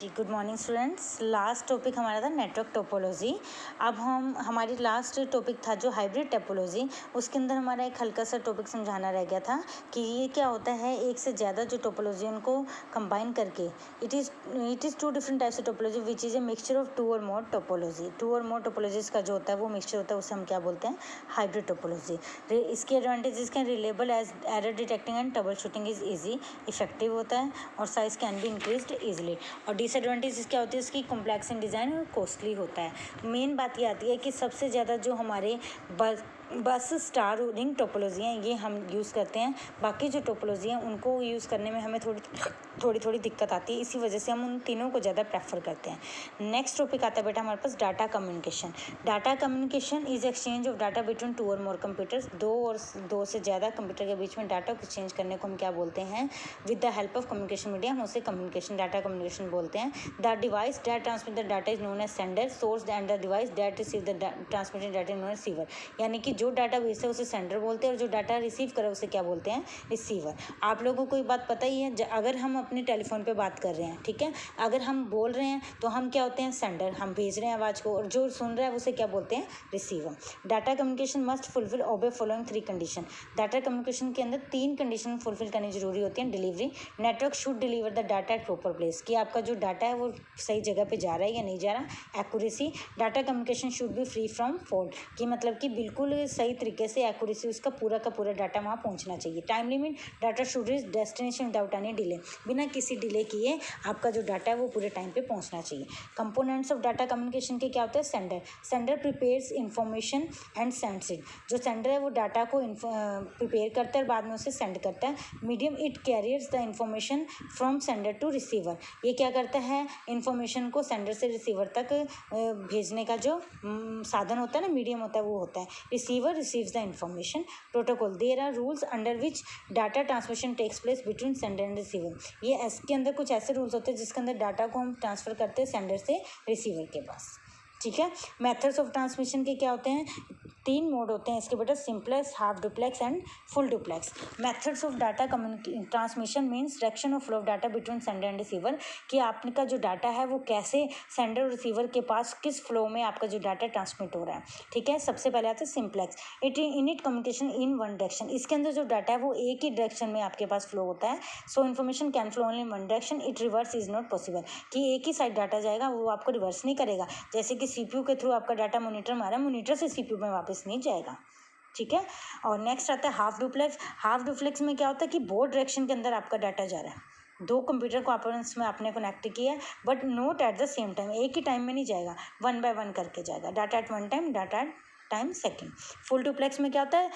जी good morning students. Last topic हमारा था network topology. अब हमारी लास्ट टॉपिक था जो हाइब्रिड टोपोलॉजी, उसके अंदर हमारा एक हल्का सा टॉपिक समझाना रह गया था कि ये क्या होता है। एक से ज़्यादा जो टोपोलॉजी उनको कंबाइन करके it is two different types of topology which is a mixture of two और मोर टोपोलॉजी। टू और मोर टोपोलॉजीज का जो होता है वो मिक्सचर होता है, उसे हम क्या बोलते हैं, हाइब्रिड टोपोलॉजी। इसके advantages can reliable as error detecting and troubleshooting is easy, effective होता है और size can be increased easily. और डिसएडवांटेज क्या होती है इसकी, कॉम्प्लेक्स इन डिज़ाइन और कॉस्टली होता है। मेन बात ये आती है कि सबसे ज़्यादा जो हमारे बस स्टार रिंग टोपोलॉजी हैं ये हम यूज़ करते हैं। बाकी जो टोपोलॉजी हैं उनको यूज़ करने में हमें थोड़ी दिक्कत आती है, इसी वजह से हम उन तीनों को ज़्यादा प्रेफर करते हैं। नेक्स्ट टॉपिक आता है बेटा हमारे पास data communication. Data communication is exchange of data between two और मोर कंप्यूटर्स। दो से ज़्यादा कंप्यूटर के बीच में डाटा को एक्सचेंज करने को हम क्या बोलते हैं, with the help of communication media, हम उसे कम्युनिकेशन डाटा कम्युनिकेशन बोलते हैं। The device that transmit the data is known as sender, source and the device that receive the transmitted data is known as receiver. यानी कि जो data भेजता है उसे सेंडर बोलते हैं और जो डाटा रिसीव करे उसे क्या बोलते हैं, रिसीवर। आप लोगों को ये बात पता ही है, अगर हम अपने टेलीफोन पे बात कर रहे हैं, ठीक है, अगर हम बोल रहे हैं तो हम क्या होते हैं, सेंडर, हम भेज रहे हैं आवाज़ को, और जो सुन रहा है उसे क्या बोलते हैं, receiver. Data communication must fulfil obey following 3 condition. Data communication के अंदर 3 कंडीशन फुलफिल करनी जरूरी होती है। Delivery, network should deliver the data at proper place, कि आपका जो डाटा है वो सही जगह पे जा रहा है या नहीं जा रहा। Accuracy, data communication should be free from fault, कि मतलब कि बिल्कुल सही तरीके से एक्यूरेसी उसका पूरा का पूरा डाटा वहाँ पहुँचना चाहिए। Time limit, data should reach destination without any delay, बिना किसी डिले किए आपका जो डाटा है वो पूरे टाइम पे पहुँचना चाहिए। कंपोनेंट्स ऑफ डाटा कम्युनिकेशन के क्या होता है, sender prepares information and sends it, जो सेंडर है वो डाटा को प्रिपेयर करता है और बाद में उसे सेंड करता है। Medium, it carries the information from sender to receiver, ये क्या करता है, इंफॉर्मेशन को सेंडर से रिसीवर तक भेजने का जो साधन होता है ना, मीडियम होता है, वो होता है। Receiver receives the information. Protocol, there are rules under which data transmission takes place between sender and receiver, ये इसके अंदर कुछ ऐसे रूल्स होते हैं जिसके अंदर डाटा को हम ट्रांसफ़र करते हैं सेंडर से रिसीवर के पास, ठीक है। मेथड्स ऑफ ट्रांसमिशन के क्या होते हैं, 3 मोड होते हैं इसके बेटा, simplex, half duplex and full duplex. Methods of data transmission means direction of flow of data between sender and receiver, कि आपका जो डाटा है वो कैसे सेंडर और रिसीवर के पास किस फ्लो में आपका जो डाटा ट्रांसमिट हो रहा है, ठीक है। सबसे पहले आता है simplex, it communication in one direction, इसके अंदर जो डाटा है वो एक ही डायरेक्शन में आपके पास फ्लो होता है। So information can flow only in one direction, it reverse is not possible, कि एक ही साइड डाटा जाएगा, वो आपको रिवर्स नहीं करेगा। जैसे कि सीपीयू के थ्रू आपका डाटा मॉनिटर मारा, मॉनिटर से सीपीयू में वापस नहीं जाएगा, ठीक है। और नेक्स्ट आता है हाफ डुप्लेक्स। हाफ डुप्लेक्स में क्या होता है कि बोथ डायरेक्शन के अंदर आपका डाटा जा रहा है, 2 कंप्यूटर को आपस में आपने कनेक्ट किया है, but note at the same time, एक ही टाइम में नहीं जाएगा, 1 बाय 1 करके जाएगा, data at 1 time, data at time second. Full duplex में क्या होता है,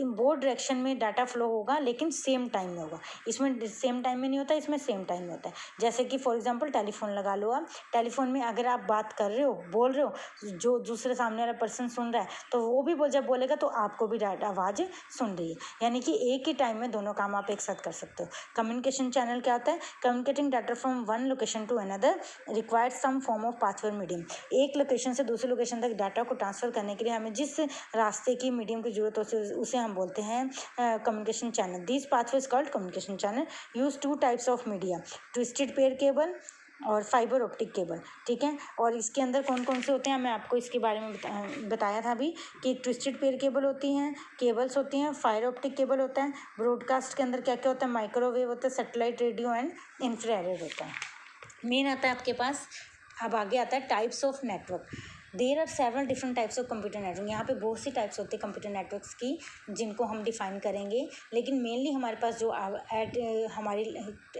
बोथ डायरेक्शन में डाटा फ्लो होगा लेकिन सेम टाइम में होगा। इसमें सेम टाइम में नहीं होता, इसमें सेम टाइम में होता है। जैसे कि फॉर एग्जांपल टेलीफोन लगा लो आप, टेलीफोन में अगर आप बात कर रहे हो, बोल रहे हो, जो दूसरे सामने वाला पर्सन सुन रहा है तो वो भी जब बोलेगा तो आपको भी डाटा आवाज़ सुन रही है, यानी कि एक ही टाइम में दोनों काम आप एक साथ कर सकते हो। कम्युनिकेशन चैनल क्या होता है, communicating data from one location to another required some form of pathway medium, एक लोकेशन से दूसरे लोकेशन तक डाटा को ट्रांसफर करने के लिए हमें जिस रास्ते की मीडियम की जरूरत होती है उसे हम बोलते हैं communication channel. This pathway is called communication channel. Use 2 types of media, twisted pair cable और फाइबर ऑप्टिक केबल, ठीक है। और इसके अंदर कौन कौन से होते हैं, मैं आपको इसके बारे में बताया था अभी कि ट्विस्टेड पेयर केबल होती हैं, केबल्स होती हैं, फाइबर ऑप्टिक केबल होता है। ब्रॉडकास्ट के अंदर क्या क्या होता है, माइक्रोवेव होता है, सैटेलाइट रेडियो एंड इंफ्रारेड होता है। मेन आता है आपके पास, अब आगे आता है types of network. There are several different types of computer network, यहाँ पे बहुत सी टाइप्स होती है कंप्यूटर नेटवर्क्स की जिनको हम डिफाइन करेंगे, लेकिन मेनली हमारे पास जो हमारी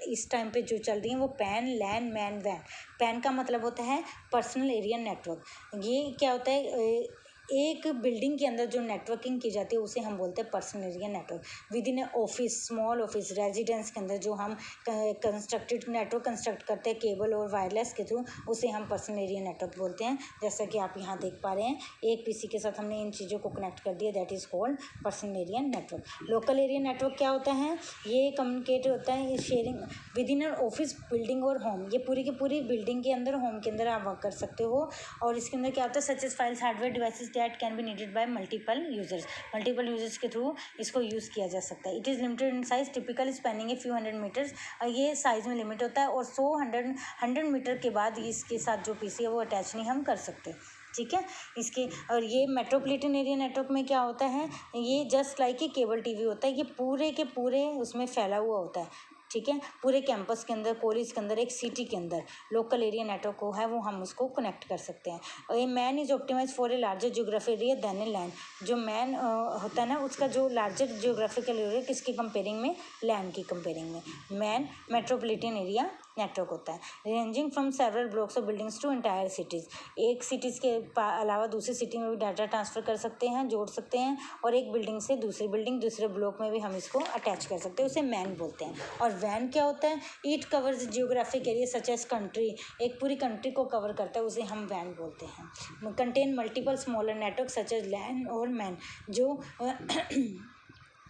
इस टाइम पे जो चल रही हैं वो पैन, लैन, मैन, वैन। पैन का मतलब होता है पर्सनल एरिया नेटवर्क, ये क्या होता है, एक बिल्डिंग के अंदर जो नेटवर्किंग की जाती है उसे हम बोलते हैं personal area network. With in office, small office, residence के अंदर जो हम कंस्ट्रक्टेड नेटवर्क कंस्ट्रक्ट करते हैं केबल और वायरलेस के थ्रू, उसे हम पर्सनल एरिया नेटवर्क बोलते हैं। जैसा कि आप यहाँ देख पा रहे हैं, एक पीसी के साथ हमने इन चीज़ों को कनेक्ट कर दिया, that is called personal area network. Local area network क्या होता है, ये कम्युनिकेट होता है sharing with in office, building और होम, ये पूरी की पूरी बिल्डिंग के अंदर, होम के अंदर आप वर्क कर सकते हो। और इसके अंदर क्या होता है, such as files, hardware devices that can be needed by multiple users के थ्रू इसको यूज़ किया जा सकता है। It is limited in size, typical spanning a few 100 metres. ये साइज में लिमिट होता है और 100 मीटर के बाद इसके साथ जो पीसी है वो अटैच नहीं हम कर सकते, ठीक है। इसके और ये मेट्रोपॉलिटन एरिया नेटवर्क में क्या होता है, ये just like a cable TV होता है, ये पूरे के पूरे उसमें फैला हुआ होता है, ठीक है। पूरे कैंपस के अंदर, कॉलेज के अंदर, एक सिटी के अंदर लोकल एरिया नेटवर्क को है वो हम उसको कनेक्ट कर सकते हैं। और ये MAN is optimise for a larger geography area than a LAN. जो मैन होता है ना, उसका जो लार्जर जियोग्राफिकल एरिया किसकी कंपेयरिंग में, लैंड की कंपेयरिंग में मैन मेट्रोपॉलिटन एरिया नेटवर्क होता है। Ranging from several blocks of buildings to entire cities, एक सिटीज़ के अलावा दूसरी सिटी में भी डाटा ट्रांसफ़र कर सकते हैं, जोड़ सकते हैं, और एक बिल्डिंग से दूसरी बिल्डिंग, दूसरे ब्लॉक में भी हम इसको अटैच कर सकते हैं, उसे मैन बोलते हैं। और वैन क्या होता है, it covers geographic area such as country, एक पूरी कंट्री को कवर करता है, उसे हम वैन बोलते हैं। Contain multiple smaller network such as LAN और मैन, जो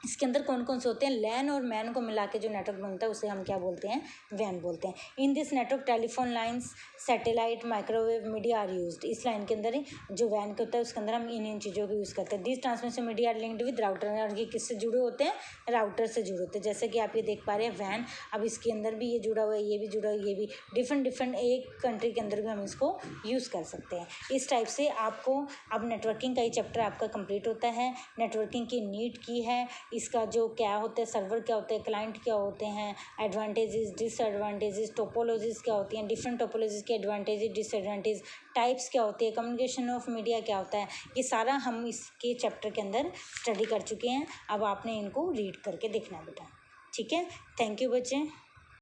इसके अंदर कौन कौन से होते हैं, लैन और मैन को मिला के जो नेटवर्क बनता है उसे हम क्या बोलते हैं, वैन बोलते हैं। In this network telephone lines, satellite, microwave media are used. इस लाइन के अंदर ही जो वैन के होता है उसके अंदर हम इन चीज़ों को यूज़ करते हैं। This transmission media are linked with router, और ये किससे जुड़े होते हैं, राउटर से जुड़े होते हैं। जैसे कि आप ये देख पा रहे हैं वैन, अब इसके अंदर भी ये जुड़ा हुआ है, ये भी जुड़ा हुआ है, ये भी डिफरेंट एक कंट्री के अंदर भी हम इसको यूज़ कर सकते हैं। इस टाइप से आपको अब नेटवर्किंग का ये चैप्टर आपका कंप्लीट होता है। नेटवर्किंग की नीड की है, इसका जो क्या होता है, सर्वर क्या होते हैं, क्लाइंट क्या होते हैं, एडवांटेजेस, डिसएडवांटेजेस, टोपोलॉजीज क्या होती हैं, डिफरेंट टोपोलॉजीज के एडवांटेजेस, डिसएडवांटेज, टाइप्स क्या होती है, कम्युनिकेशन ऑफ मीडिया क्या होता है, ये सारा हम इसके चैप्टर के अंदर स्टडी कर चुके हैं। अब आपने इनको रीड करके देखना बेटा, ठीक है। थैंक यू बच्चे।